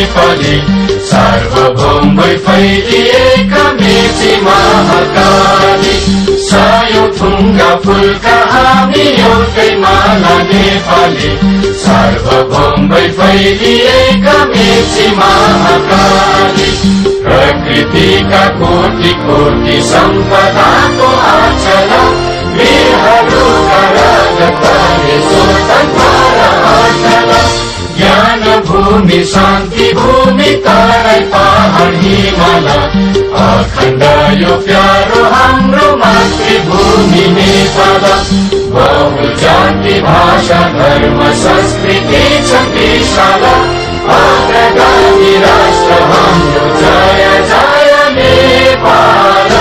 नेपाली सार्वभौम भई फैलिएका मेची महाकाली सयौं थुङ्गा फुलका हामी एउटै माला नेपाली सार्वभौम भई फैलिएका मेची महाकाली प्रकृतिका कोटि कोटि सम्पदाको आचला वीरहरूका रगतले स्वतन्त्र आचला ज्ञान भूमि शान्ति भूमि तराई पहाड हिमाल अखण्ड यो प्यारो हाम्रो मातृभूमि नेपाल बहु जाति भाषा धर्म संस्कृति छ विशाल अग्रगामी राष्ट्र हाम्रो जय जय नेपाल।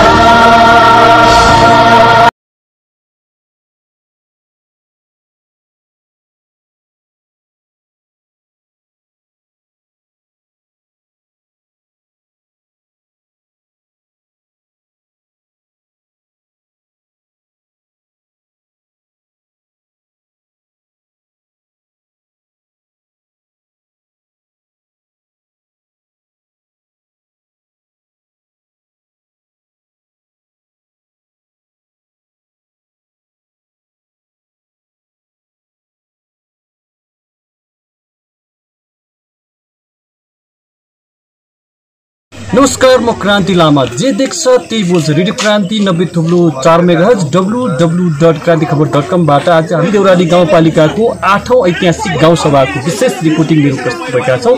नमस्कार, म क्रान्ति लामा। जे देख्छ त्यही बोल्छ रेडियो क्रान्ति 90.4 मेगाहर्ज www.क्रान्तिखबर.com बाट आज हामी देउराली गाउँपालिकाको 8औं ऐतिहासिक गाउँसभाको विशेष रिपोर्टिङ लिएर उपस्थित भएका छौँ।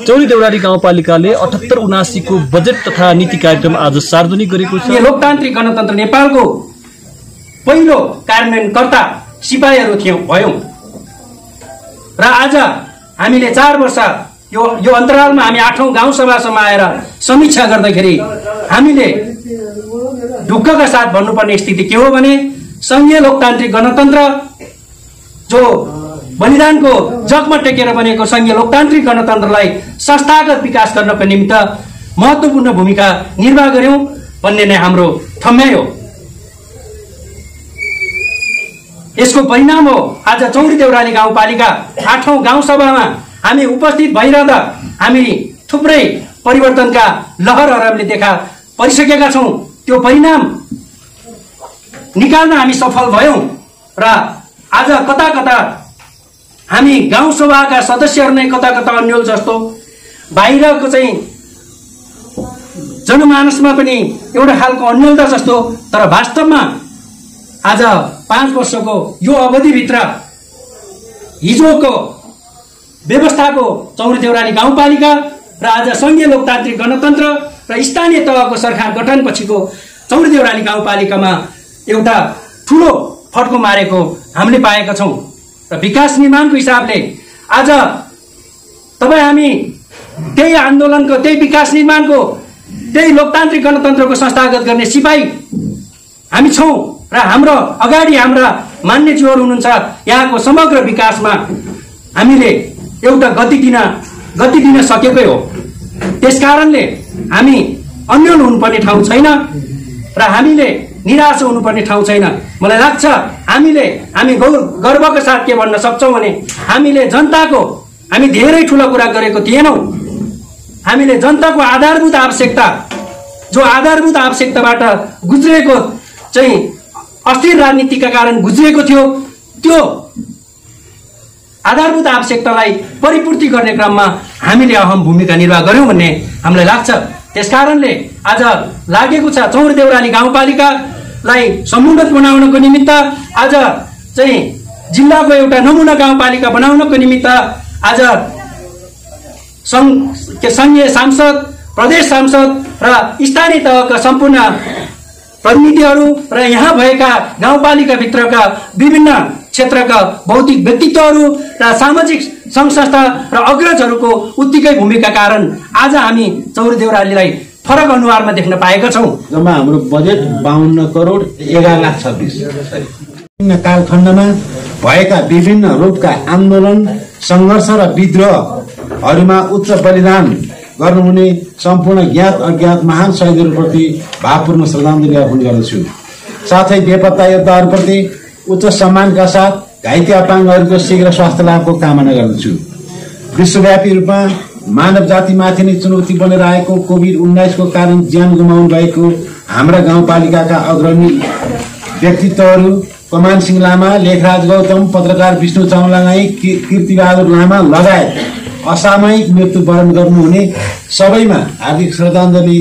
चौरी देउराली गाउँपालिकाले 78-79 को बजेट तथा नीति कार्यक्रम आज सार्वजनिक गरेको छ। लोकतान्त्रिक गणतन्त्र नेपालको पहिलो कार्यान्वयनकर्ता सिपाहीहरू भयौं र आज हामीले 4 वर्ष यो अन्तरालमा हामी 8औं गाउँसभासम्म आएर समीक्षा गर्दाखेरि हामीले ढुक्कका साथ भन्नुपर्ने स्थिति के हो भने संघीय लोकतान्त्रिक गणतन्त्र जो बलिदानको जगमा टेकेर बनेको संघीय लोकतान्त्रिक गणतन्त्रलाई संस्थागत विकास गर्नको निमित्त महत्त्वपूर्ण भूमिका निर्वाह गर्यौं भन्ने नै हाम्रो ठम्याइ हो। यसको परिणाम हो आज चौरी देउराली गाउँपालिका 8औं गाउँसभामा हामी उपस्थित भइरहँदा हामी थुप्रै परिवर्तनका लहरहरू हामीले देखा परिसकेका छौं। त्यो परिणाम निकाल्न हामी सफल भयौं र आज कता कता हामी गाउँसभाका सदस्यहरू नै कता कता अन्यल जस्तो बाहिरको चाहिँ जनमानसमा पनि एउटा खालको अन्यलता जस्तो, तर वास्तवमा आज 5 वर्षको यो अवधिभित्र हिजोको व्यवस्थाको चौरी देउराली गाउँपालिका र आज संघीय लोकतान्त्रिक गणतन्त्र र स्थानीय तहको सरकार गठनपछिको चौरी देउराली गाउँपालिकामा एउटा ठूलो फड्को मारेको हामीले पाएका छौं। र विकास निर्माणको हिसाबले आज तपाई हामी त्यही आन्दोलनको, त्यही विकास निर्माणको, त्यही लोकतान्त्रिक गणतन्त्रको संस्थागत गर्ने सिपाही हामी छौं र हाम्रो अगाडि हाम्रा मान्यज्यूहरू हुनुहुन्छ। यहाँको समग्र विकासमा हामीले एउटा गति दिन सकेकै हो। त्यसकारणले हामी अन्यल हुनुपर्ने ठाउँ छैन र हामीले निराश हुनुपर्ने ठाउँ छैन। मलाई लाग्छ हामी गर्वका साथ के भन्न सक्छौं भने हामी धेरै ठूलो कुरा गरेको थिएनौं। हामीले जनताको आधारभूत आवश्यकताबाट गुज्रेको चाहिँ अस्थिर राजनीतिका कारण गुज्रेको थियो, त्यो आधारभूत आवश्यकतालाई परिपूर्ति गर्ने क्रममा हामीले अहम भूमिका निर्वाह गर्यौं भन्ने हामीलाई लाग्छ। त्यसकारणले आज लागेको छ चौरी देउराली गाउँपालिकालाई समुन्नत बनाउनको निमित्त, आज चाहिँ जिल्लाको एउटा नमुना गाउँपालिका बनाउनको निमित्त आज संघीय सांसद, प्रदेश सांसद र स्थानीय तहका सम्पूर्ण प्रतिनिधिहरू र यहाँ भएका गाउँपालिका भित्रका विभिन्न क्षेत्रका भौतिक व्यक्तित्वहरू र सामाजिक संघ संस्था र अग्रजहरूको उत्तिकै भूमिका कारण आज हामी चौरी देउरालीलाई फरक अनुहारमा देख्न पाएका छौं। जम्मा हाम्रो बजेट 52 करोड 11,26,000। विभिन्न कालखण्डमा भएका विभिन्न रूपका आन्दोलन, संघर्ष र विद्रोहहरूमा उच्च बलिदान गर्नुहुने सम्पूर्ण ज्ञात अज्ञात महान शहीदहरूप्रति भावपूर्ण श्रद्धाञ्जली अर्पण गर्दछु। साथै बेपत्ता योद्धाहरूप्रति उच्च सम्मानका साथ घाइते अपाङ्गहरूको शीघ्र स्वास्थ्य लाभको कामना गर्दछु। विश्वव्यापी रूपमा मानव जातिमाथि नै चुनौती बनेर आएको कोभिड-19 को कारण ज्यान गुमाउनु भएको हाम्रा गाउँपालिकाका अग्रणी व्यक्तित्वहरू कमान सिंह लामा, लेखराज गौतम, पत्रकार विष्णु चौलागाई, कीर्तिबहादुर लामा लगायत असामयिक मृत्युवरण गर्नुहुने सबैमा हार्दिक श्रद्धाञ्जली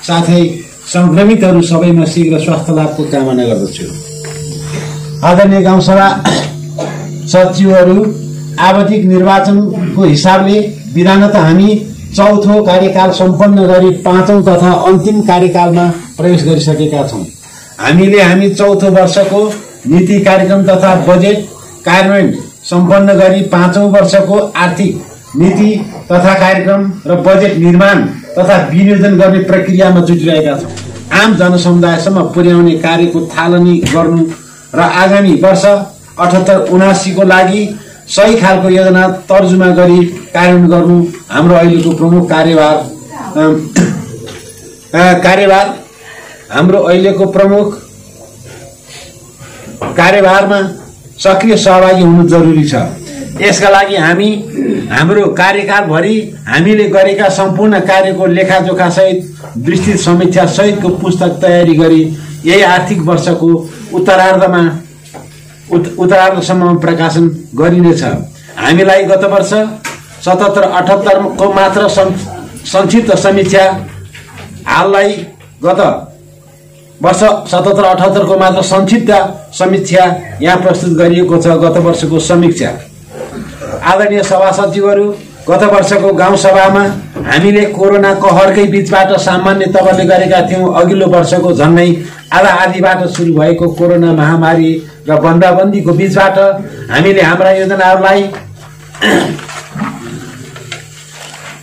साथै संक्रमितहरू सबैमा शीघ्र स्वास्थ्य लाभको कामना गर्दछु। आदरणीय गाउँसभा सचिवहरू, आवधिक निर्वाचनको हिसाबले विधानतः हामी चौथो कार्यकाल सम्पन्न गरी 5औं तथा अन्तिम कार्यकालमा प्रवेश गरिसकेका छौं। हामी चौथो वर्षको नीति कार्यक्रम तथा बजेट कार्यान्वयन सम्पन्न गरी 5औं वर्षको आर्थिक नीति तथा कार्यक्रम र बजेट निर्माण तथा विनियोजन गर्ने प्रक्रियामा जुटिरहेका छौं। आम जनसमुदायसम्म पुर्याउने कार्यको थालनी गर्नु र आगामी वर्ष 78-79 को लागि सही खालको योजना तर्जुमा गरी कार्यान्वयन गर्नु हाम्रो अहिलेको प्रमुख कार्यभारमा सक्रिय सहभागी हुनु जरुरी छ। यसका लागि हामी हाम्रो कार्यकालभरि हामीले गरेका सम्पूर्ण कार्यको लेखाजोखा सहित विस्तृत समीक्षा सहितको पुस्तक तयारी गरी यही आर्थिक वर्षको उत्तरार्धसम्म प्रकाशन गरिनेछ। हामीलाई गत वर्ष 77-78 को मात्र संक्षिप्त समीक्षा हाललाई गत वर्ष 77-78 को मात्र संक्षिप्त समीक्षा यहाँ प्रस्तुत गरिएको छ। गत वर्षको समीक्षा आदरणीय सभा सचिवहरू, गत वर्षको गाउँ सभामा हामीले कोरोना कहरकै बीचबाट सामान्य तवरले गरेका थियौं। अघिल्लो वर्षको झन्नै आधाबाट सुरु भएको कोरोना महामारी र बन्दाबन्दीको बीचबाट हामीले हाम्रा योजनाहरूलाई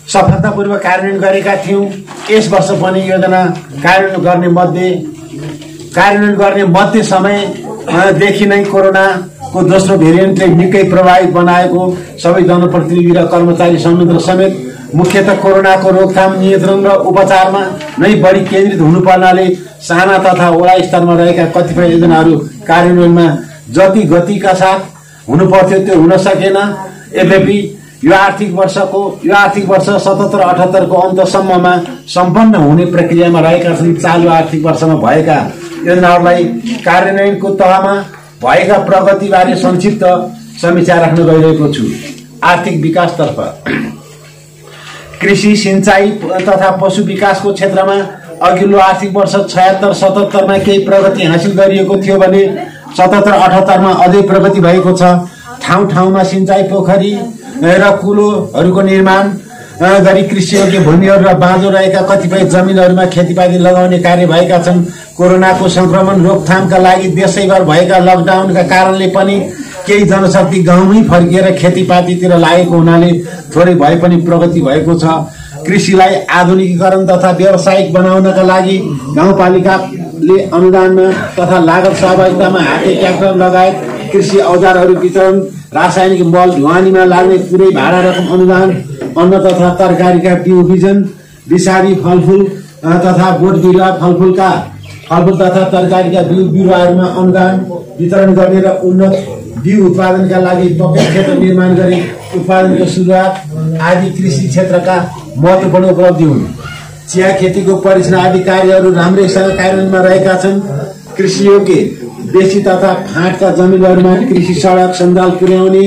सफलतापूर्वक कार्यान्वयन गरेका थियौं। यस वर्ष पनि योजना कार्यान्वयन गर्ने मध्य समयदेखि नै कोरोनाको दोस्रो भेरिएन्टले निकै प्रभावित बनाएको सबै जनप्रतिनिधि र कर्मचारी संयन्त्र समेत मुख्यतः कोरोनाको रोकथाम, नियन्त्रण र उपचारमा नै बढी केन्द्रित हुनुपर्नाले साना तथा वडा स्तरमा रहेका कतिपय योजनाहरू कार्यान्वयनमा जति गतिका साथ हुनुपर्थ्यो त्यो हुन सकेन। यद्यपि यो आर्थिक वर्ष 77-78 को अन्तसम्ममा सम्पन्न हुने प्रक्रियामा रहेका छन्। चालु आर्थिक वर्षमा भएका योजनाहरूलाई कार्यान्वयनको तहमा भएका प्रगतिबारे संक्षिप्त समीक्षा राख्न गइरहेको छु। आर्थिक विकासतर्फ कृषि, सिंचाई तथा पशु विकासको क्षेत्रमा अघिल्लो आर्थिक वर्ष 76-77 मा केही प्रगति हासिल गरिएको थियो भने 77-78 मा अझै प्रगति भएको छ। ठाउँ ठाउँमा सिंचाई पोखरी र कुलोहरूको निर्माण गरी कृषियोग्य भूमिहरू र बाँझो रहेका कतिपय जमिनहरूमा खेतीपाती लगाउने कार्य भएका छन्। कोरोनाको संक्रमण रोकथामका लागि देशैभर भएका लकडाउनका कारणले पनि केही जनशक्ति गाउँमै फर्किएर खेतीपातीतिर लागेको हुनाले थोरै भए पनि प्रगति भएको छ। कृषिलाई आधुनिकीकरण तथा व्यावसायिक बनाउनका लागि गाउँपालिकाले अनुदानमा तथा लागत सहभागितामा हाते ट्र्याक्टर लगायत कृषि औजारहरू वितरण, रासायनिक मल ढुवानीमा लाग्ने पुरै भाडा रकम अनुदान, अन्न तथा तरकारीका बिउ बिजन, विषादी फलफूल तथा बोट बिरुवा, फलफूल तथा तरकारीका बिउ बिरुवाहरूमा अनुदान वितरण गर्ने र उन्नत बिउ उत्पादनका लागि पक्कै क्षेत्र निर्माण गरी उत्पादनको सुरुवात आदि कृषि क्षेत्रका महत्त्वपूर्ण उपलब्धि हुन्। चिया खेतीको परियोजना आदि कार्यहरू राम्रैसँग कार्यान्वयनमा रहेका छन्। कृषियोग्य बेसी तथा फाँटका जमिनहरूमा कृषि सडक सञ्जाल पुर्याउने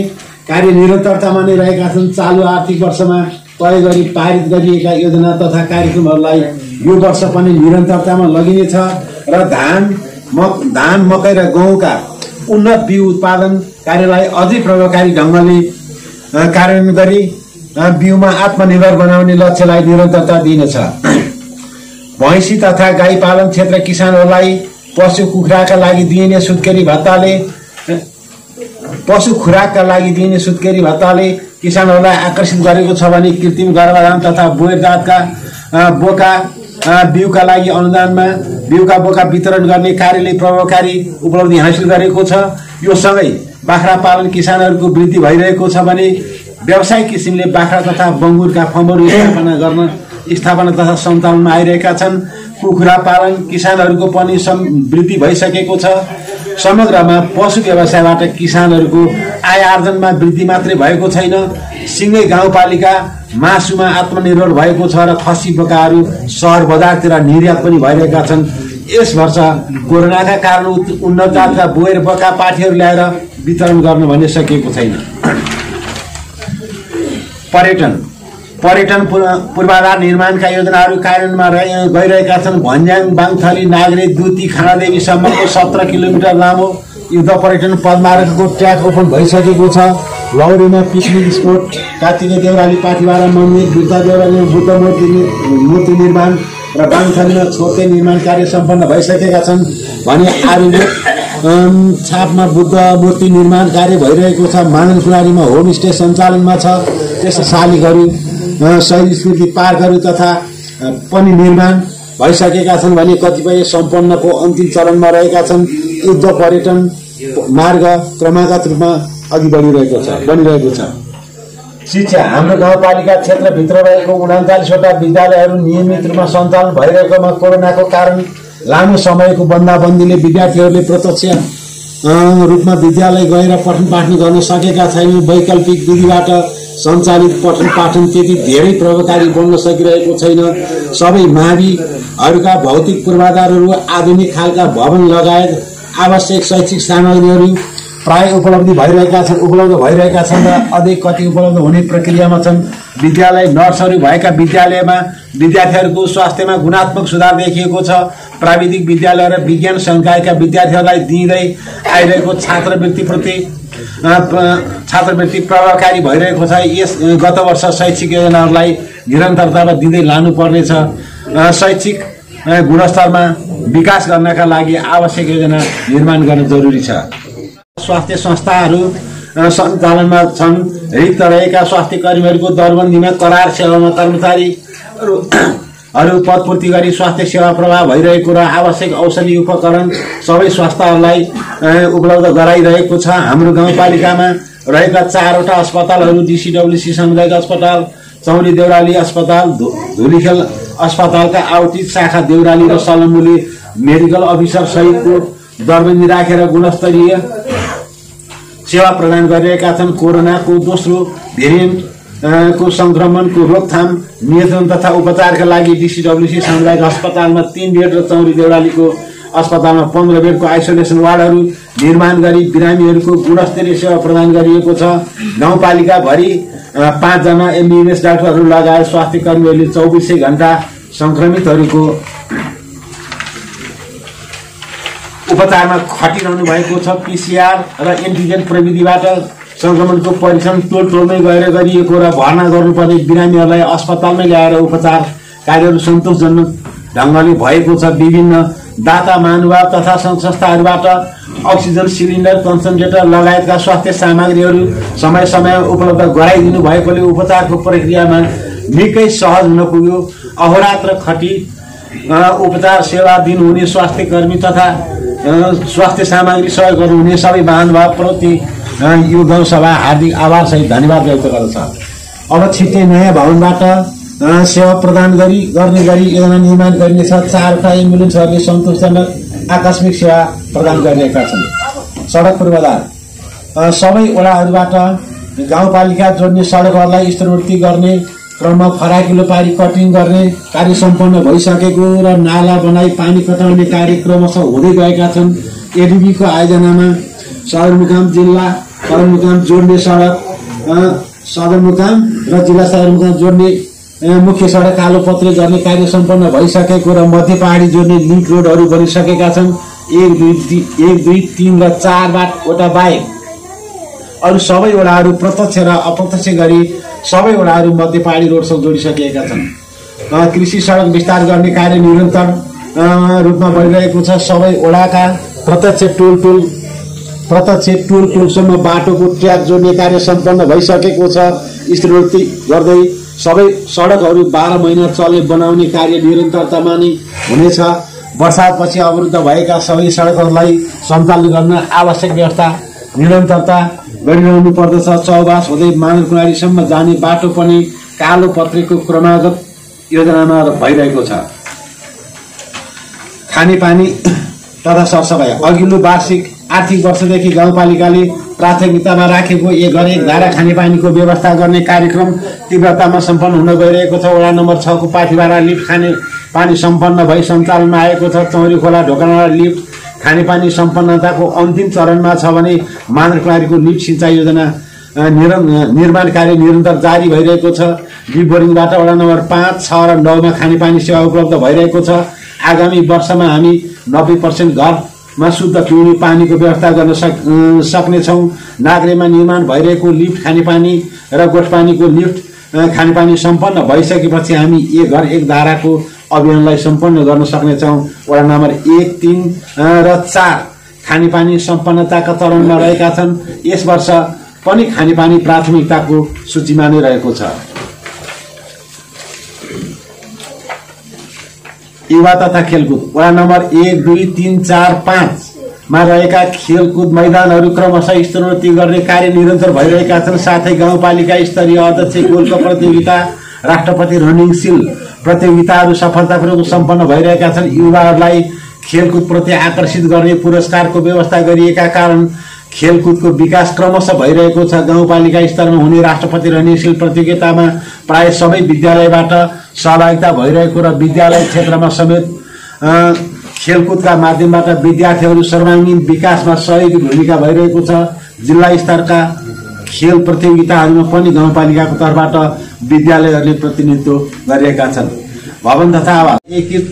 कार्य निरन्तरतामा नै रहेका छन्। चालु आर्थिक वर्षमा तय गरी पारित गरिएका योजना तथा कार्यक्रमहरूलाई यो वर्ष पनि निरन्तरतामा लगिनेछ र धान, मकै र गहुँका उन्नत बिउ उत्पादन कार्यलाई अझै प्रभावकारी ढङ्गले कार्यान्वयन गरी बिउमा आत्मनिर्भर बनाउने लक्ष्यलाई निरन्तरता दिइनेछ। भैँसी तथा गाई पालन क्षेत्र किसानहरूलाई पशु खुराकका लागि दिइने सुत्केरी भत्ताले किसानहरूलाई आकर्षित गरेको छ भने कृत्रिम गर्भाधान तथा बोयर जातका बोका बिउका लागि अनुदानमा बिउका बोका वितरण गर्ने कार्यले प्रभावकारी उपलब्धि हासिल गरेको छ। यो सँगै बाख्रा पालन किसानहरूको वृद्धि भइरहेको छ भने व्यावसायिक किसिमले बाख्रा तथा बङ्गुरका फर्महरू स्थापना तथा सञ्चालनमा आइरहेका छन्। कुखुरा पालन किसानहरूको पनि वृद्धि भइसकेको छ। समग्रमा पशु व्यवसायबाट किसानहरूको आय आर्जनमा वृद्धि मात्रै भएको छैन, सिङ्गै गाउँपालिका मासुमा आत्मनिर्भर भएको छ र खसी बोकाहरू सहर बजारतिर निर्यात पनि भइरहेका छन्। यस वर्ष कोरोनाका कारण उन्नत जातका बोयर बोका पाठीहरू ल्याएर वितरण गर्न भने सकिएको छैन। पर्यटन पूर्वाधार निर्माणका योजनाहरू कार्यान्वयनमा गइरहेका छन्। भन्ज्याङ, बाङथली, नागरे, दुती, खानादेवीसम्मको 17 किलोमिटर लामो युद्ध पर्यटन पदमार्गको ट्र्याक ओपन भइसकेको छ। लौरीमा पिकनिक स्पोट, कार्तिके देउराली पाठीबारा मन्दिर, बुद्ध देउरालीमा बुद्ध मूर्ति निर्माण र बाङथलीमा छोटे निर्माण कार्य सम्पन्न भइसकेका छन् भने आरुले छापमा बुद्ध मूर्ति निर्माण कार्य भइरहेको छ। माननकुनारीमा होमस्टे सञ्चालनमा छ। त्यस्ता शालिगहरू, शहीद स्मृति पार्कहरू तथा पनि निर्माण भइसकेका छन् भने कतिपय सम्पन्नको अन्तिम चरणमा रहेका छन्। युद्ध पर्यटन मार्ग क्रमागत रूपमा अघि बढिरहेको छ। शिक्षा, हाम्रो गाउँपालिका क्षेत्रभित्र रहेको 39वटा विद्यालयहरू नियमित रूपमा सञ्चालन भइरहेकोमा कोरोनाको कारण लामो समयको बन्दाबन्दीले विद्यार्थीहरूले प्रत्यक्ष रूपमा विद्यालय गएर पठन पाठन गर्न सकेका छैनन्। वैकल्पिक विधिबाट सञ्चालित पठन पाठन त्यति धेरै प्रभावकारी बन्न सकिरहेको छैन। सबै माविहरूका भौतिक पूर्वाधारहरू आधुनिक खालका भवन लगायत आवश्यक शैक्षिक सामग्रीहरू प्राय उपलब्ध भइरहेका छन् र अझै कति उपलब्ध हुने प्रक्रियामा छन्। विद्यालय नर्सहरू भएका विद्यालयमा विद्यार्थीहरूको स्वास्थ्यमा गुणात्मक सुधार देखिएको छ। प्राविधिक विद्यालय र विज्ञान संकायका विद्यार्थीहरूलाई दिँदै आइरहेको छात्रवृत्ति प्रभावकारी भइरहेको छ। यस गत वर्ष शैक्षिक योजनाहरूलाई निरन्तरता दिँदै लानुपर्नेछ। शैक्षिक गुणस्तरमा विकास गर्नका लागि आवश्यक योजना निर्माण गर्न जरुरी छ। स्वास्थ्य संस्थाहरू सञ्चालनमा छन्। रिक्त रहेका स्वास्थ्य कर्मीहरूको दरबन्दीमा करार सेवामा कर्मचारीहरू पदपूर्ति गरी स्वास्थ्य सेवा प्रवाह भइरहेको र आवश्यक औषधि उपकरण सबै स्वास्थ्यहरूलाई उपलब्ध गराइरहेको छ। हाम्रो गाउँपालिकामा रहेका 4वटा अस्पतालहरू DCWC सामुदायिक अस्पताल, चौरी देउराली अस्पताल, धुलीखेल अस्पतालका आउटरिच शाखा देउराली र सलमुली मेडिकल अफिसर सहितको दरबन्दी राखेर गुणस्तरीय सेवा प्रदान गरिरहेका छन्। कोरोनाको दोस्रो भेरिएन्टको संक्रमणको रोकथाम, नियन्त्रण तथा उपचारका लागि DCWC सामुदायिक अस्पतालमा 3 बेड र चौरी देउरालीको अस्पतालमा 15 बेडको आइसोलेसन वार्डहरू निर्माण गरी बिरामीहरूको गुणस्तरीय सेवा प्रदान गरिएको छ। गाउँपालिकाभरि 5 जना MBBS डाक्टरहरू लगायत स्वास्थ्य कर्मीहरूले 24 घण्टा संक्रमितहरूको उपचारमा खटिरहनु भएको छ। PCR र एन्टिजेन प्रविधिबाट संक्रमणको परीक्षण टोलमै गएर गरिएको र भर्ना गर्नुपर्ने बिरामीहरूलाई अस्पतालमै ल्याएर उपचार कार्यहरू सन्तोषजनक ढङ्गले भएको छ। विभिन्न दाता महानुभाव तथा संस्थाहरूबाट अक्सिजन सिलिन्डर, कन्सन्ट्रेटर लगायतका स्वास्थ्य सामग्रीहरू समय समयमा उपलब्ध गराइदिनु भएकोले उपचारको प्रक्रियामा निकै सहज हुन पुग्यो। अहोरात्र खटी उपचार सेवा दिनुहुने स्वास्थ्य कर्मी तथा स्वास्थ्य सामग्री सहयोग गर्नुहुने सबै महानुभावप्रति यो गाउँसभा हार्दिक आभार सहित धन्यवाद व्यक्त गर्दछ। अब छिट्टै नयाँ भवनबाट सेवा प्रदान गर्ने गरी योजना निर्माण गरिनेछ। 4वटा एम्बुलेन्सहरूले सन्तोषजनक आकस्मिक सेवा प्रदान गरिरहेका छन्। सडक पूर्वाधार, सबै वडाहरूबाट गाउँपालिका जोड्ने सडकहरूलाई स्तरोन्नति गर्ने क्रममा फराकिलो पारी कटिङ गर्ने कार्य सम्पन्न भइसकेको र नाला बनाई पानी कटाउने कार्य क्रमशः हुँदै गएका छन्। एडिबीको आयोजनामा सदरमुकाम जिल्ला सदरमुकाम जोड्ने सडक, सदरमुकाम र जिल्ला सदरमुकाम जोड्ने मुख्य सडक कालोपत्रे गर्ने कार्य सम्पन्न भइसकेको र मध्य पहाडी जोड्ने लिङ्क रोडहरू बनिसकेका छन्। 1, 2, 3 र 4वटा बाहेक अरू सबै वडाहरू प्रत्यक्ष र अप्रत्यक्ष गरी सबै वडाहरू मध्य पहाडी रोडसँग जोडिसकेका छन्। कृषि सडक विस्तार गर्ने कार्य निरन्तर रूपमा बढिरहेको छ। सबै वडाका प्रत्यक्ष टोल टोलसम्म बाटोको ट्र्याक जोड्ने कार्य सम्पन्न भइसकेको छ। स्तरोन्नति गर्दै सबै सडकहरू 12 महिना चल्ने बनाउने कार्य निरन्तरतामा नै हुनेछ। वर्षापछि अवरुद्ध भएका सबै सडकहरूलाई सञ्चालन गर्न आवश्यक व्यवस्था निरन्तरता गरिरहनु पर्दछ। चौबास हुँदै मानरकुनारीसम्म जाने बाटो पनि कालो पत्रेको क्रमागत योजनामा भइरहेको छ। खानेपानी तथा सरसफाइ, अघिल्लो वार्षिक आर्थिक वर्षदेखि गाउँपालिकाले प्राथमिकतामा राखेको एक घर एक धारा खानेपानीको व्यवस्था गर्ने कार्यक्रम तीव्रतामा सम्पन्न हुन गइरहेको छ। वडा नम्बर 6 को पाथिभारा लिफ्ट खाने पानी सम्पन्न भई सञ्चालनमा आएको छ। चौरी खोला ढोकानाडा लिफ्ट खानेपानी सम्पन्नताको अन्तिम चरणमा छ भने मानरकुमारीको लिफ्ट सिँचाइ योजना निर्माण कार्य निरन्तर जारी भइरहेको छ। लिफ्ट बोरिङबाट वडा नम्बर 5, 6 र 9 मा खानेपानी सेवा उपलब्ध भइरहेको छ। आगामी वर्षमा हामी 90% घरमा शुद्ध पिउने पानीको व्यवस्था गर्न सक्नेछौँ। नागरेमा निर्माण भइरहेको लिफ्ट खानेपानी र गोठपानीको लिफ्ट खानेपानी सम्पन्न भइसकेपछि हामी एक घर एक धाराको अभियानलाई सम्पन्न गर्न सक्नेछौँ। वडा नम्बर 1, 3 र 4 खानेपानी सम्पन्नताका चरणमा रहेका छन्। यस वर्ष पनि खानेपानी प्राथमिकताको सूचीमा नै रहेको छ। युवा तथा खेलकुद वडा नम्बर 1, 2, 3, 4, 5 मा रहेका खेलकुद मैदानहरू क्रमशः स्तरोन्नति गर्ने कार्य निरन्तर भइरहेका छन्। साथै गाउँपालिका स्तरीय अध्यक्ष गोल्फ प्रतियोगिता, राष्ट्रपति रनिङ सिल प्रतियोगिताहरू सफलतापूर्वक सम्पन्न भइरहेका छन्। युवाहरूलाई खेलकुदप्रति आकर्षित गर्ने पुरस्कारको व्यवस्था गरिएका कारण खेलकुदको विकास क्रमशः भइरहेको छ। गाउँपालिका स्तरमा हुने राष्ट्रपति रनिङ सिल प्रतियोगितामा प्राय सबै विद्यालयबाट सहभागिता भइरहेको र विद्यालय क्षेत्रमा समेत खेलकुदका माध्यमबाट विद्यार्थीहरू सर्वाङ्गीण विकासमा सहयोगी भूमिका भइरहेको छ। जिल्ला स्तरका खेल प्रतियोगिताहरूमा पनि गाउँपालिकाको तर्फबाट विद्यालयहरूले प्रतिनिधित्व गरिरहेका छन्। भवन तथा आवास एकीकृत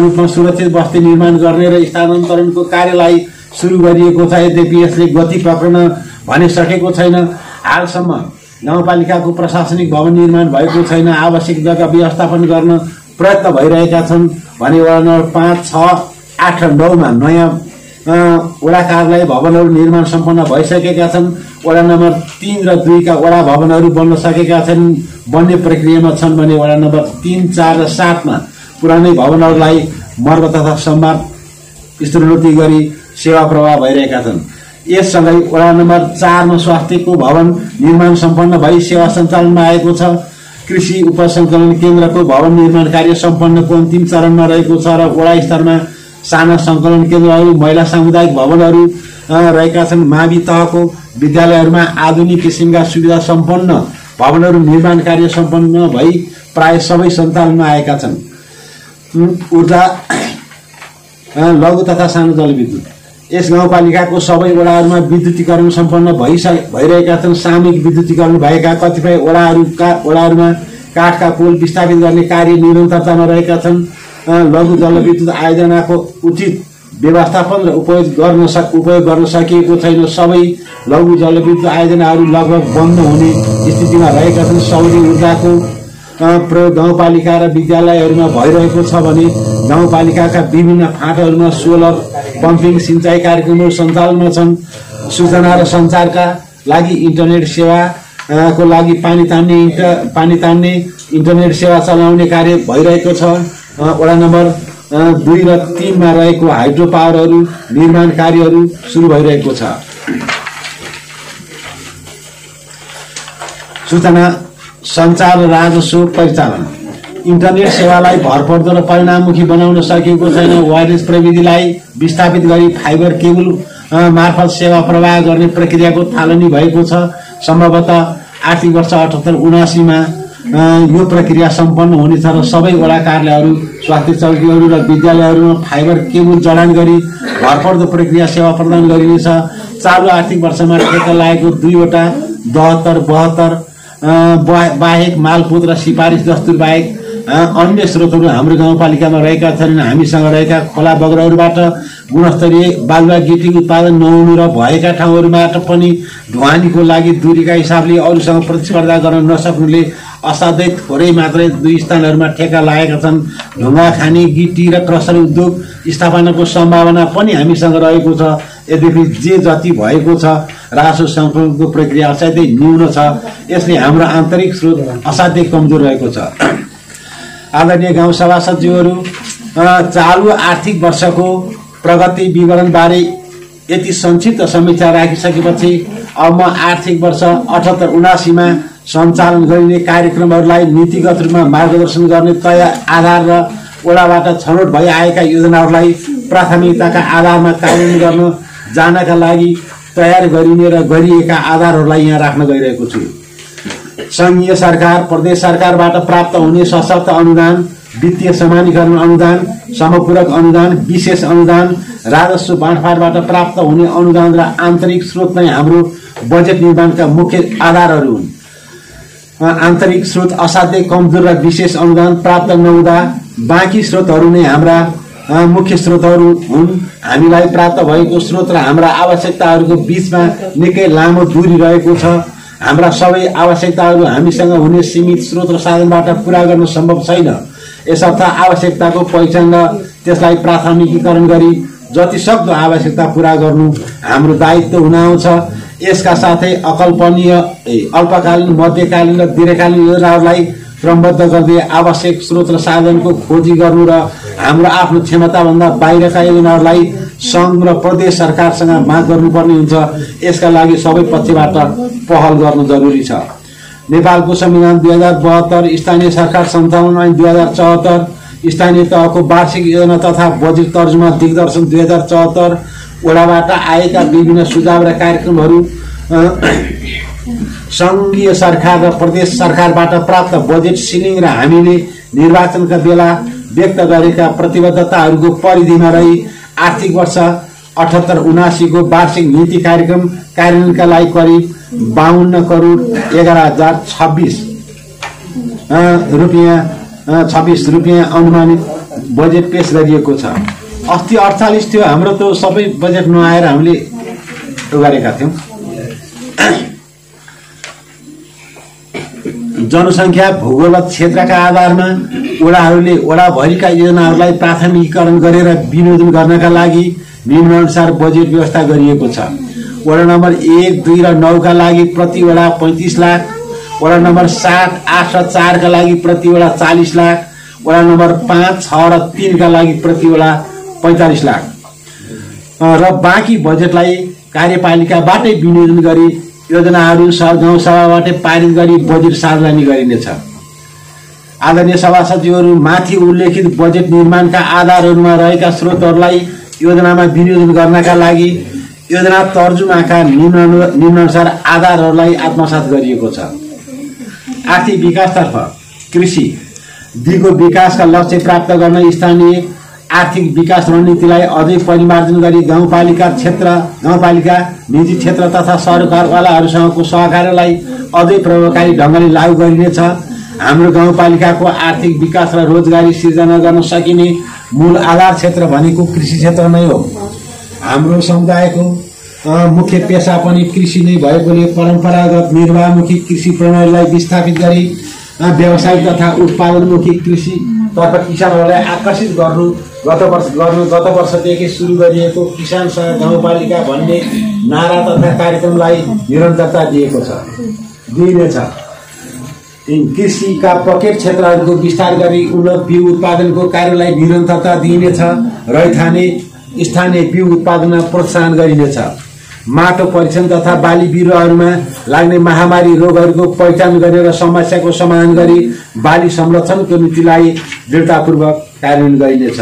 रूपमा सुरक्षित बस्ती निर्माण गर्ने र स्थानान्तरणको कार्यलाई सुरु गरिएको छ। यद्यपि यसले गति पक्रन भनिसकेको छैन। हालसम्म गाउँपालिकाको प्रशासनिक भवन निर्माण भएको छैन। आवश्यक जग्गा व्यवस्थापन गर्न प्रयत्न भइरहेका छन् भने वडा नम्बर 5, 6, 8 र 9 मा नयाँ वडा कार्यालय भवनहरू निर्माण सम्पन्न भइसकेका छन्। वडा नम्बर 3 र 2 का वडा भवनहरू बन्न सकेका छन्, बन्ने प्रक्रियामा छन् भने वडा नम्बर 3, 4 र 7 मा पुरानै भवनहरूलाई मर्मत तथा सम्वाद स्तरोन्नति गरी सेवा प्रवाह भइरहेका छन्। यससँगै वडा नम्बर 4 मा स्वास्थ्यको भवन निर्माण सम्पन्न भई सेवा सञ्चालनमा आएको छ। कृषि उपसंकलन केन्द्रको भवन निर्माण कार्य सम्पन्नको अन्तिम चरणमा रहेको छ र वडा स्तरमा साना संकलन केन्द्रहरू, महिला सामुदायिक भवनहरू रहेका छन्। मावि तहको विद्यालयहरूमा आधुनिक किसिमका सुविधा सम्पन्न भवनहरू निर्माण कार्य सम्पन्न भई प्राय सबै सञ्चालनमा आएका छन्। ऊर्जा लघु तथा सानो जलविद्युत यस गाउँपालिकाको सबै वडाहरूमा विद्युतीकरण सम्पन्न भइरहेका छन्। सामूहिक विद्युतीकरण भएका कतिपय वडाहरूमा काठका पोल विस्थापित गर्ने कार्य निरन्तरतामा रहेका छन्। लघु जलविद्युत आयोजनाको उचित व्यवस्थापन र उपयोग गर्न सकिएको छैन। सबै लघु जलविद्युत आयोजनाहरू लगभग बन्द हुने स्थितिमा रहेका छन्। सौर्य ऊर्जाको प्रयोग गाउँपालिका र विद्यालयहरूमा भइरहेको छ भने गाउँपालिकाका विभिन्न फाँटहरूमा सोलर पम्पिङ सिँचाइ कार्यक्रमहरू सञ्चालनमा छन्। सूचना र सञ्चारका लागि इन्टरनेट सेवाको लागि पानी तान्ने इन्टरनेट सेवा चलाउने कार्य भइरहेको छ। वडा नम्बर 2 र 3 मा रहेको हाइड्रो पावरहरू निर्माण कार्यहरू सुरु भइरहेको छ। सूचना सञ्चार र राजस्व परिचालन इन्टरनेट सेवालाई भरपर्दो र परिणाममुखी बनाउन सकिएको छैन। वायरलेस प्रविधिलाई विस्थापित गरी फाइबर केबल मार्फत सेवा प्रवाह गर्ने प्रक्रियाको थालनी भएको छ। सम्भवतः आर्थिक वर्ष 78-79 मा यो प्रक्रिया सम्पन्न हुनेछ र सबै वडा कार्यालयहरू, स्वास्थ्य चौकीहरू र विद्यालयहरूमा फाइबर केबल जडान गरी भरपर्दो प्रक्रिया सेवा प्रदान गरिनेछ। चालु आर्थिक वर्षमा ठेक्का लागेको 2 वटा 72 बाहेक मालपोत र सिफारिस दस्तुर बाहेक अन्य स्रोतहरू हाम्रो गाउँपालिकामा रहेका छन्। हामीसँग रहेका खोला बगरहरूबाट गुणस्तरीय बालुवा गिटी उत्पादन नहुनु र भएका ठाउँहरूबाट पनि ढुवानीको लागि दूरीका हिसाबले अरूसँग प्रतिस्पर्धा गर्न नसक्नुले असाध्यै थोरै मात्रै 2 स्थानहरूमा ठेक्का लागेका छन्। ढुङ्गा खाने गिटी र क्रसर उद्योग स्थापनाको सम्भावना पनि हामीसँग रहेको छ। यद्यपि जे जति भएको छ राजस्व सङ्कलनको प्रक्रिया असाध्यै न्यून छ। यसले हाम्रो आन्तरिक स्रोत असाध्यै कमजोर रहेको छ। आदरणीय गाउँ सभासदज्यूहरू, चालु आर्थिक वर्षको प्रगति विवरणबारे यति संक्षिप्त समीक्षा राखिसकेपछि अब म आर्थिक वर्ष 78-79 मा सञ्चालन गरिने कार्यक्रमहरूलाई नीतिगत रूपमा मार्गदर्शन गर्ने तय आधार र वडाबाट छनौट भई आएका योजनाहरूलाई प्राथमिकताका आधारमा कार्यान्वयन गर्न जानका लागि तयार गरिने र गरिएका आधारहरूलाई यहाँ राख्न गइरहेको छु। संघीय सरकार, प्रदेश सरकारबाट प्राप्त हुने सशक्त अनुदान, वित्तीय समानीकरण अनुदान, समपूरक अनुदान, विशेष अनुदान, राजस्व बाँडफाँडबाट प्राप्त हुने अनुदान र आन्तरिक स्रोत नै हाम्रो बजेट निर्माणका मुख्य आधारहरू हुन्। आन्तरिक स्रोत असाध्यै कमजोर र विशेष अनुदान प्राप्त नहुँदा बाँकी स्रोतहरू नै हाम्रा मुख्य स्रोतहरू हुन्। हामीलाई प्राप्त भएको स्रोत र हाम्रा आवश्यकताहरूको बीचमा निकै लामो दूरी रहेको छ। हाम्रा सबै आवश्यकताहरू हामीसँग हुने सीमित स्रोत र साधनबाट पूरा गर्न सम्भव छैन। यसर्थ आवश्यकताको पहिचान र त्यसलाई प्राथमिकीकरण गरी जतिसक्दो आवश्यकता पूरा गर्नु हाम्रो दायित्व हुन आउँछ। यसका साथै अकल्पनीय अल्पकालीन, मध्यकालीन र दीर्घकालीन योजनाहरूलाई क्रमबद्ध गर्दै आवश्यक स्रोत र साधनको खोजी गर्नु र हाम्रो आफ्नो क्षमताभन्दा बाहिरका योजनाहरूलाई सङ्घ र प्रदेश सरकारसँग माग गर्नुपर्ने हुन्छ। यसका लागि सबै पक्षबाट पहल गर्नु जरुरी छ। नेपालको संविधान 2072, स्थानीय सरकार सञ्चालन ऐन 2074, स्थानीय तहको वार्षिक योजना तथा बजेट तर्जुमा दिग्दर्शन 2074, वडाबाट आएका विभिन्न सुझाव र कार्यक्रमहरू, संघीय सरकार र प्रदेश सरकारबाट प्राप्त बजेट सिलिङ र हामीले निर्वाचनका बेला व्यक्त गरेका प्रतिबद्धताहरूको परिधिमा रही आर्थिक वर्ष 78-79 को वार्षिक नीति कार्यक्रम कार्यान्वयनका लागि करिब 52 करोड 11,026 रुपियाँ अनुमानित बजेट पेश गरिएको छ। अस्ति 48 थियो हाम्रो, त सबै बजेट नआएर हामीले गरेका थियौँ। जनसङ्ख्या भूगोलगत क्षेत्रका आधारमा वडाहरूले वडाभरिका योजनाहरूलाई प्राथमिकीकरण गरेर विनियोजन गर्नका लागि निम्नानुसार बजेट व्यवस्था गरिएको छ। वडा नम्बर 1, 2 र 9 का लागि प्रति वडा 35 लाख, वडा नम्बर 7, 8 र 4 का लागि प्रति वडा 40 लाख, वडा नम्बर 5, 6 र 3 का लागि प्रति वडा 45 लाख र बाँकी बजेटलाई कार्यपालिकाबाटै विनियोजन गरी योजनाहरू गाउँसभाबाटै पारित गरी बजेट सार्वजनिक गरिनेछ। आदरणीय सभासदहरू, माथि उल्लेखित बजेट निर्माणका आधारहरूमा रहेका स्रोतहरूलाई योजनामा विनियोजन गर्नका लागि योजना तर्जुमाका निम्नानुसार आधारहरूलाई आत्मसात गरिएको छ। आर्थिक विकासतर्फ कृषि दिगो विकासका लक्ष्य प्राप्त गर्न स्थानीय आर्थिक विकास रणनीतिलाई अझै परिमार्जन गरी गाउँपालिका, निजी क्षेत्र तथा सरकारवालाहरूसँगको सहकार्यलाई अझै प्रभावकारी ढङ्गले लागू गरिनेछ। हाम्रो गाउँपालिकाको आर्थिक विकास र रोजगारी सिर्जना गर्न सकिने मूल आधार क्षेत्र भनेको कृषि क्षेत्र नै हो। हाम्रो समुदायको मुख्य पेशा पनि कृषि नै भएकोले परम्परागत निर्वाहमुखी कृषि प्रणालीलाई विस्थापित गरी व्यावसायिक तथा उत्पादनमुखी कृषितर्फ किसानहरूलाई आकर्षित गर्नु गत वर्षदेखि सुरु गरिएको किसान सह गाउँपालिका भन्ने नारा तथा कार्यक्रमलाई निरन्तरता दिइनेछ। कृषिका पकेट क्षेत्रहरूको विस्तार गरी उन्नत बिउ उत्पादनको कार्यलाई निरन्तरता दिइनेछ। रैथाने स्थानीय बिउ उत्पादनमा प्रोत्साहन गरिनेछ। माटो परीक्षण तथा बाली बिरुवाहरूमा लाग्ने महामारी रोगहरूको पहिचान गरेर समस्याको समाधान गरी बाली संरक्षणको नीतिलाई दृढतापूर्वक कार्यान्वयन गरिनेछ।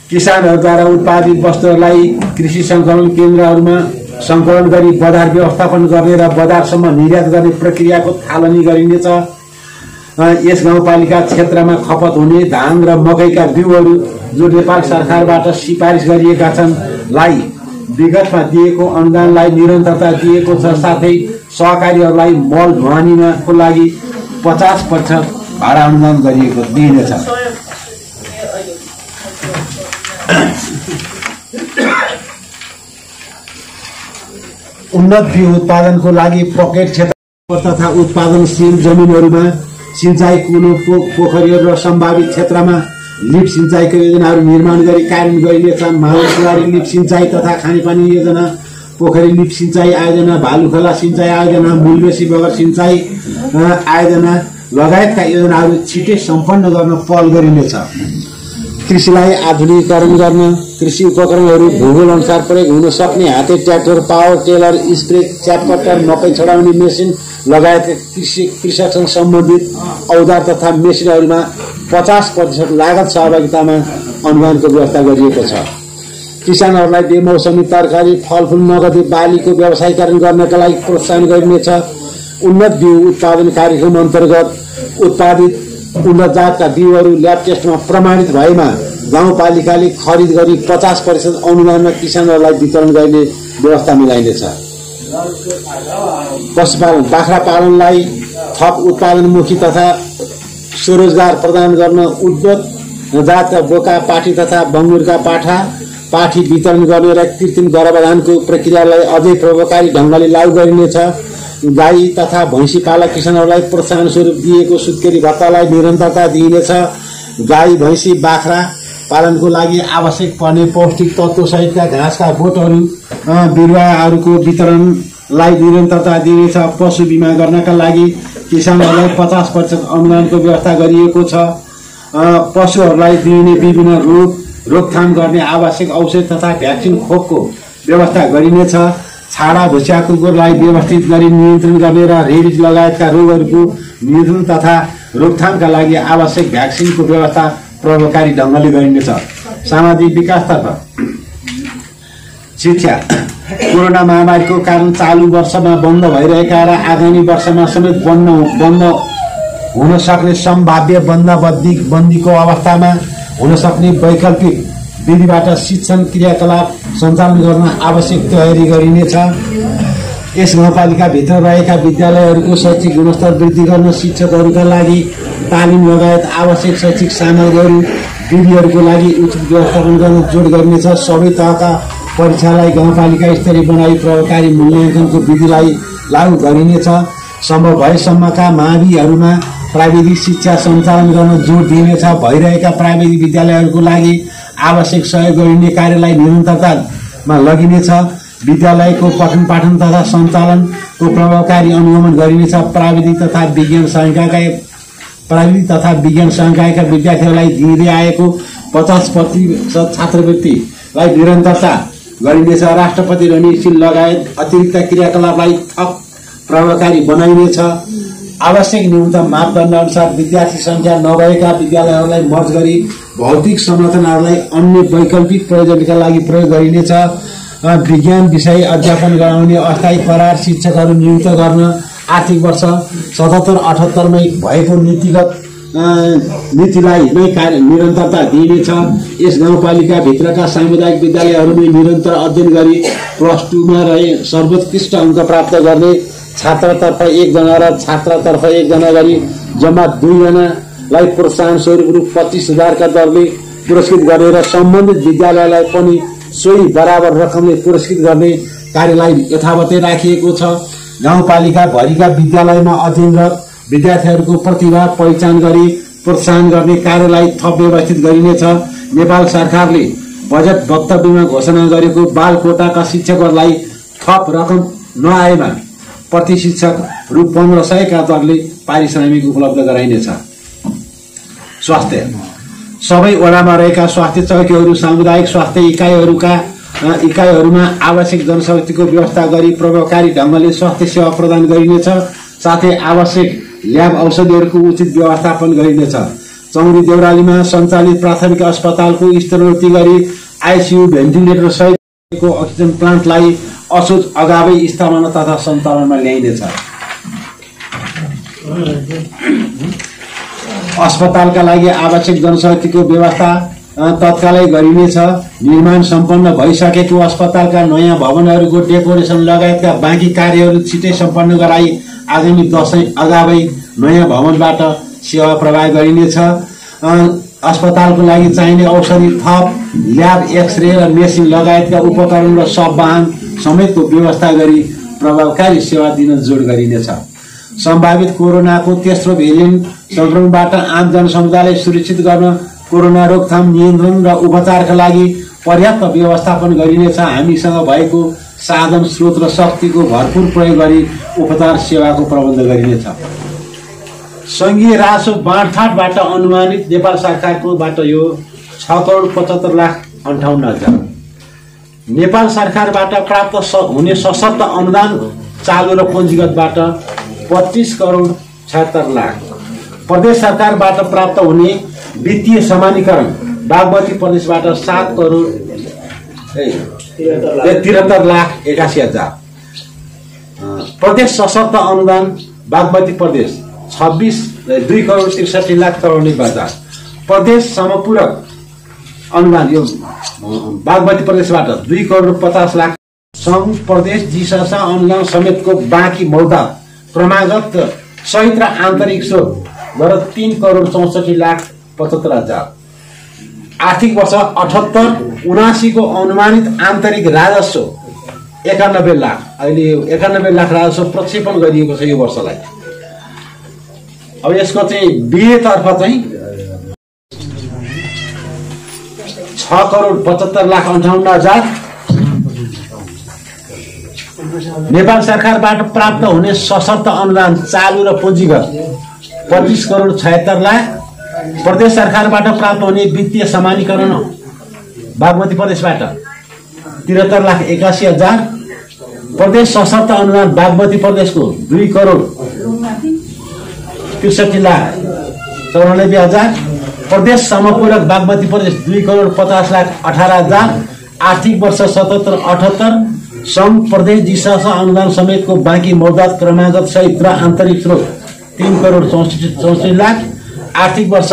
किसानहरूद्वारा उत्पादित वस्तुहरूलाई कृषि सङ्कलन केन्द्रहरूमा सङ्कलन गरी बजार व्यवस्थापन गर्ने र बजारसम्म निर्यात गर्ने प्रक्रियाको थालनी गरिनेछ। यस गाउँपालिका क्षेत्रमा खपत हुने धान र मकैका बिउहरू जो नेपाल सरकारबाट सिफारिस गरिएका छन् लाई विगतमा दिएको अनुदानलाई निरन्तरता दिएको छ। साथै सहकारीहरूलाई मल ढुवानीको लागि 50% भाडा अनुदान दिइनेछ। उन्नत बिउ उत्पादनको लागि पकेट क्षेत्र तथा उत्पादनशील जमिनहरूमा सिंचाई कुलो पोखरीहरू र सम्भावित क्षेत्रमा लिफ्ट सिंचाईका योजनाहरू निर्माण गरी कार्यान्वयन गरिनेछ। महानगरपालिका लिफ्ट सिंचाई तथा खानेपानी योजना, पोखरी लिफ्ट सिंचाई आयोजना, भालुखोला सिंचाई आयोजना, मूलबेसी बगर सिंचाई आयोजना लगायतका योजनाहरू छिटै सम्पन्न गर्न पहल गरिनेछ। कृषिलाई आधुनिकीकरण गर्न कृषि उपकरणहरू भूगोल अनुसार प्रयोग हुन सक्ने हाते ट्र्याक्टर, पावर टेलर, स्प्रे, च्यापकटर, मकै छडाउने मेसिन लगायतका कृषकसँग सम्बन्धित औजार तथा मेसिनहरूमा 50% लागत सहभागितामा अनुदानको व्यवस्था गरिएको छ। किसानहरूलाई बेमौसमी तरकारी फलफुल नगदी बालीको व्यवसायीकरण गर्नका लागि प्रोत्साहन गरिनेछ। उन्नत बिउ उत्पादन कार्यक्रम अन्तर्गत उत्पादित उन्नत जातका बिउहरू ल्याब टेस्टमा प्रमाणित भएमा गाउँपालिकाले खरिद गरी 50% अनुदानमा किसानहरूलाई वितरण गर्ने व्यवस्था मिलाइनेछ। पशुपालन बाख्रा पालनलाई थप उत्पादनमुखी तथा स्वरोजगार प्रदान गर्न उद्योग जातका बोका पाठी तथा बङ्गुरका पाठी वितरण गर्ने र कृत्रिम गर्भाधानको प्रक्रियालाई अझै प्रभावकारी ढङ्गले लागू गरिनेछ। गाई तथा भैँसी पालक किसानहरूलाई प्रोत्साहन स्वरूप दिएको सुत्केरी भत्तालाई निरन्तरता दिइनेछ। गाई भैँसी बाख्रा पालनको लागि आवश्यक पर्ने पौष्टिक तत्त्व सहितका घाँसका बोटहरू बिरुवाहरूको वितरणलाई निरन्तरता दिइनेछ। पशु बिमा गर्नका लागि किसानहरूलाई 50% अनुदानको व्यवस्था गरिएको छ। पशुहरूलाई दिइने विभिन्न रोकथाम गर्ने आवश्यक औषध तथा भ्याक्सिन खोपको व्यवस्था गरिनेछ। छाडा भुस्या कुकुरलाई व्यवस्थित गरी नियन्त्रण गर्ने र रेबिज लगायतका रोगहरूको नियन्त्रण तथा रोकथामका लागि आवश्यक भ्याक्सिनको व्यवस्था प्रभावकारी ढङ्गले गरिनेछ। सामाजिक विकासतर्फ शिक्षा कोरोना महामारीको कारण चालु वर्षमा बन्द भइरहेका र आगामी वर्षमा समेत बन्द हुन सक्ने सम्भाव्य बन्दीको अवस्थामा हुन सक्ने वैकल्पिक विधिबाट शिक्षण क्रियाकलाप सञ्चालन गर्न आवश्यक तयारी गरिनेछ। यस गाउँपालिकाभित्र रहेका विद्यालयहरूको शैक्षिक गुणस्तर वृद्धि गर्न शिक्षकहरूका लागि तालिम लगायत आवश्यक शैक्षिक सामग्रीहरू विधिहरूको लागि उचित व्यवस्थापन गर्न जोड गरिनेछ। सबै तहका परीक्षालाई गाउँपालिका स्तरीय बनाई प्रभावकारी मूल्याङ्कनको विधिलाई लागू गरिनेछ। सम्भव भएसम्मका माविहरूमा प्राविधिक शिक्षा सञ्चालन गर्न जोड दिइनेछ। भइरहेका प्राविधिक विद्यालयहरूको लागि आवश्यक सहयोग गरिने कार्यलाई निरन्तरतामा लगिनेछ। विद्यालयको पठन पाठन तथा सञ्चालनको प्रभावकारी अनुगमन गरिनेछ। प्राविधिक तथा विज्ञान संकायका विद्यार्थीहरूलाई दिँदै आएको 50% छात्रवृत्तिलाई निरन्तरता गरिनेछ। राष्ट्रपति रणनीति लगायत अतिरिक्त क्रियाकलापलाई थप प्रभावकारी बनाइनेछ। आवश्यक न्यूनतम मापदण्ड अनुसार विद्यार्थी संख्या नभएका विद्यालयहरूलाई मर्ज गरी भौतिक संरचनाहरूलाई अन्य वैकल्पिक प्रयोजनका लागि प्रयोग गरिनेछ। विज्ञान विषय अध्यापन गराउने अस्थायी करार शिक्षकहरू नियुक्त गर्न आर्थिक वर्ष 77-78मै भएको नीतिलाई नै निरन्तरता दिइनेछ। यस गाउँपालिकाभित्रका सामुदायिक विद्यालयहरूमै निरन्तर अध्ययन गरी +2मा रहे सर्वोत्कृष्ट अङ्क प्राप्त गर्ने छात्रतर्फ 1 जना र छात्रातर्फ 1 जना गरी जम्मा 2 जनालाई प्रोत्साहन स्वरूप रु 25,000 का दरले पुरस्कृत गर्ने र सम्बन्धित विद्यालयलाई पनि सोही बराबर रकमले पुरस्कृत गर्ने कार्यलाई यथावतै राखिएको छ। गाउँपालिका भरिका विद्यालयमा अध्ययनरत विद्यार्थीहरूको प्रतिभा पहिचान गरी प्रोत्साहन गर्ने कार्यलाई थप व्यवस्थित गरिनेछ। नेपाल सरकारले बजेट वक्तव्यमा घोषणा गरेको बाल कोटाका शिक्षकहरूलाई थप रकम नआएमा प्रति शिक्षक रु 1500 का दरले पारिश्रमिक उपलब्ध गराइनेछ। स्वास्थ्य सबै वडामा रहेका स्वास्थ्य चौकीहरू सामुदायिक स्वास्थ्य इकाइहरूमा आवश्यक जनशक्तिको व्यवस्था गरी प्रभावकारी ढङ्गले स्वास्थ्य सेवा प्रदान गरिनेछ। साथै आवश्यक ल्याब औषधिहरूको उचित व्यवस्थापन गरिनेछ। चौरी देउरालीमा सञ्चालित प्राथमिक अस्पतालको स्तरोन्नति गरी आइसियु भेन्टिलेटर सहितको अक्सिजन प्लान्टलाई असोज अगावै स्थापना तथा सञ्चालनमा ल्याइनेछ। अस्पतालका लागि आवश्यक जनशक्तिको व्यवस्था तत्कालै गरिनेछ। निर्माण सम्पन्न भइसकेको अस्पतालका नयाँ भवनहरूको डेकोरेसन लगायतका बाँकी कार्यहरू छिटै सम्पन्न गराई आगामी दशैं अगावै नयाँ भवनबाट सेवा प्रवाह गरिनेछ। अस्पतालको लागि चाहिने औषधि थप ल्याब एक्सरे र मेसिन लगायतका उपकरण र सब वाहन समेतको व्यवस्था गरी प्रभावकारी सेवा दिन जोड गरिनेछ। सम्भावित कोरोनाको तेस्रो भेरिएन्ट संक्रमणबाट आम जनसमुदायलाई सुरक्षित गर्न कोरोना रोकथाम नियन्त्रण र उपचारका लागि पर्याप्त व्यवस्थापन गरिनेछ। हामीसँग भएको साधन स्रोत र शक्तिको भरपूर प्रयोग गरी उपचार सेवाको प्रबन्ध गरिनेछ। संघीय राजस्व बाँडफाँडबाट अनुमानित नेपाल सरकारकोबाट यो 6,75,58,000 नेपाल सरकारबाट प्राप्त हुने सशक्त अनुदान चालु र पुँजीगतबाट 25,76,00,000 प्रदेश सरकारबाट प्राप्त हुने वित्तीय समानीकरण बागमती प्रदेशबाट 7,00,00,000 73,81,000। प्रदेश सशक्त अनुदान बागमती प्रदेश 2,63,64,000। प्रदेश समपूरक अनुदान यो बागमती प्रदेशबाट 2,50,00,000। संघ प्रदेश जीसस अनुदान समेतको बाँकी मौदा क्रमागत सहित र आन्तरिक स्रोत गरेर 3,64,75,000। आर्थिक वर्ष 78-79 को अनुमानित आन्तरिक राजस्व 91 लाख। अहिले 91 लाख राजस्व प्रक्षेपण गरिएको छ यो वर्षलाई। अब यसको चाहिँ बिए तर्फ चाहिँ 6,75,58,000। नेपाल सरकारबाट प्राप्त हुने सशर्त अनुदान चालु र पुँजीगत 25,76,00,000। प्रदेश सरकारबाट प्राप्त हुने वित्तीय समानीकरण बागमती प्रदेशबाट 73,81,000। प्रदेश सशर्त अनुदान बागमती प्रदेशको 2,63,94,000। प्रदेश समपूरक बागमती प्रदेश 2,50,18,000। आर्थिक वर्ष 77-78 संघ प्रदेश जीसस अनुदान समेतको बाँकी मौदात क्रमागत सहित र आन्तरिक स्रोत 3,64,64,00,000। आर्थिक वर्ष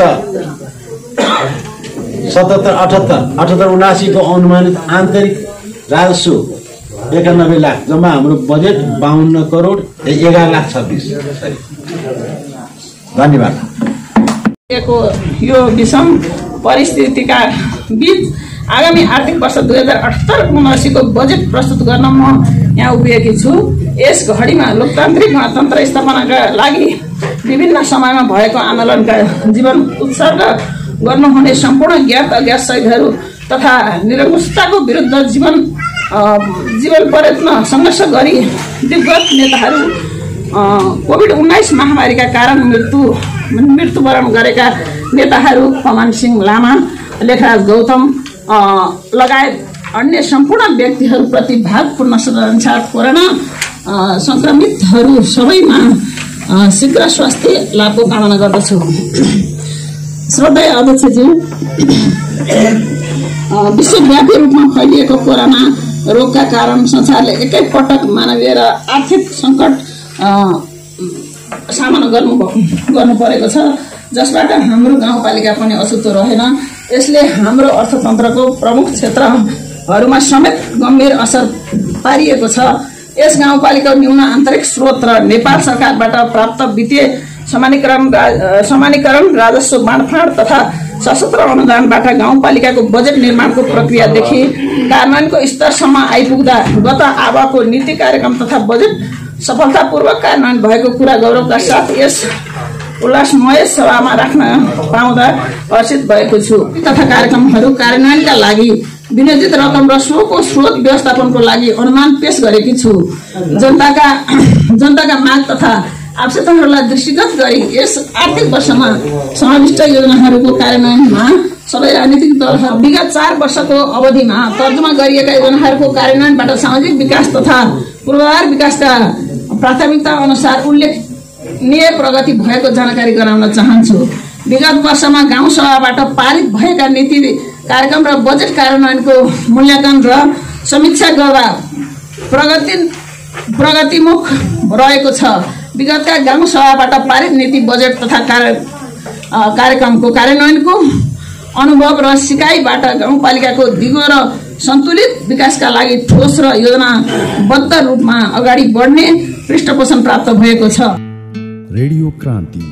77-78 को अनुमानित आन्तरिक राजस्व 91 लाख। जम्मा हाम्रो बजेट 52,11,26,000। धन्यवाद। यो विषम परिस्थितिका बीच आगामी आर्थिक वर्ष 2078-79 को बजेट प्रस्तुत गर्न म यहाँ उभिएकी छु। यस घडीमा लोकतान्त्रिक गणतन्त्र स्थापनाका लागि विभिन्न समयमा भएको आन्दोलनका जीवन उत्सर्ग गर्नुहुने सम्पूर्ण ज्ञात अज्ञात शहीदहरू तथा निरंकुशताको विरुद्ध जीवन प्रयत्न सङ्घर्ष गरी दिवगत नेताहरू कोभिड-19 महामारीका कारण मृत्युवरण गरेका नेताहरू पवन सिंह लामा, लेखराज गौतम लगायत अन्य सम्पूर्ण व्यक्तिहरूप्रति भावपूर्ण श्रद्धाञ्जली। कोरोना संक्रमितहरू सबैमा शीघ्र स्वास्थ्य लाभको कामना गर्दछु। श्रद्धेय अध्यक्षज्यू, विश्वव्यापी रूपमा फैलिएको कोरोना रोगका कारण संसारले एकैपटक मानवीय र आर्थिक सङ्कट सामना गर्नु परेको छ, जसबाट हाम्रो गाउँपालिका पनि अछुतो रहेन। यसले हाम्रो अर्थतन्त्रको प्रमुख क्षेत्रहरूमा समेत गम्भीर असर पारिएको छ। यस गाउँपालिकाको न्यून आन्तरिक स्रोत र नेपाल सरकारबाट प्राप्त वित्तीय समानीकरण राजस्व बाँडफाँड तथा सशस्त्र अनुदानबाट गाउँपालिकाको बजेट निर्माणको प्रक्रियादेखि कार्यान्वयनको स्तरसम्म आइपुग्दा गत आवाको नीति कार्यक्रम तथा बजेट सफलतापूर्वक कार्यान्वयन भएको कुरा गौरवका साथ यस उल्लासमय सभामा राख्न पाउँदा हर्षित भएको छु तथा कार्यक्रमहरू कार्यान्वयनका लागि विनियोजित रकम र सोको स्रोत व्यवस्थापनको लागि अनुमान पेश गरेकी छु। जनताका माग तथा आवश्यकताहरूलाई दृष्टिगत गरी यस आर्थिक वर्षमा समाविष्ट योजनाहरूको कार्यान्वयनमा सबै राजनीतिक दलहरू विगत 4 वर्षको अवधिमा तर्जुमा गरिएका योजनाहरूको कार्यान्वयनबाट सामाजिक विकास तथा पूर्वाधार विकासका प्राथमिकता अनुसार उल्लेखनीय प्रगति भएको जानकारी गराउन चाहन्छु। विगत वर्षमा गाउँ सभाबाट पारित भएका नीति कार्यक्रम र बजेट कार्यान्वयनको मूल्याङ्कन र समीक्षा गर्दा प्रगतिमुख रहेको छ। विगतका गाउँ सभाबाट पारित नीति बजेट तथा कार्यक्रमको कार्यान्वयनको अनुभव र सिकाइबाट गाउँपालिकाको दिगो र सन्तुलित विकासका लागि ठोस र योजनाबद्ध रूपमा अगाडि बढ्ने पृष्ठपोषण प्राप्त भएको छ। रेडियो क्रान्ति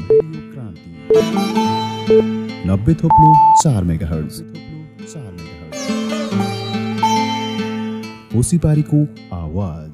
90.4 मेगाहर्ज होसीपारीको आवाज।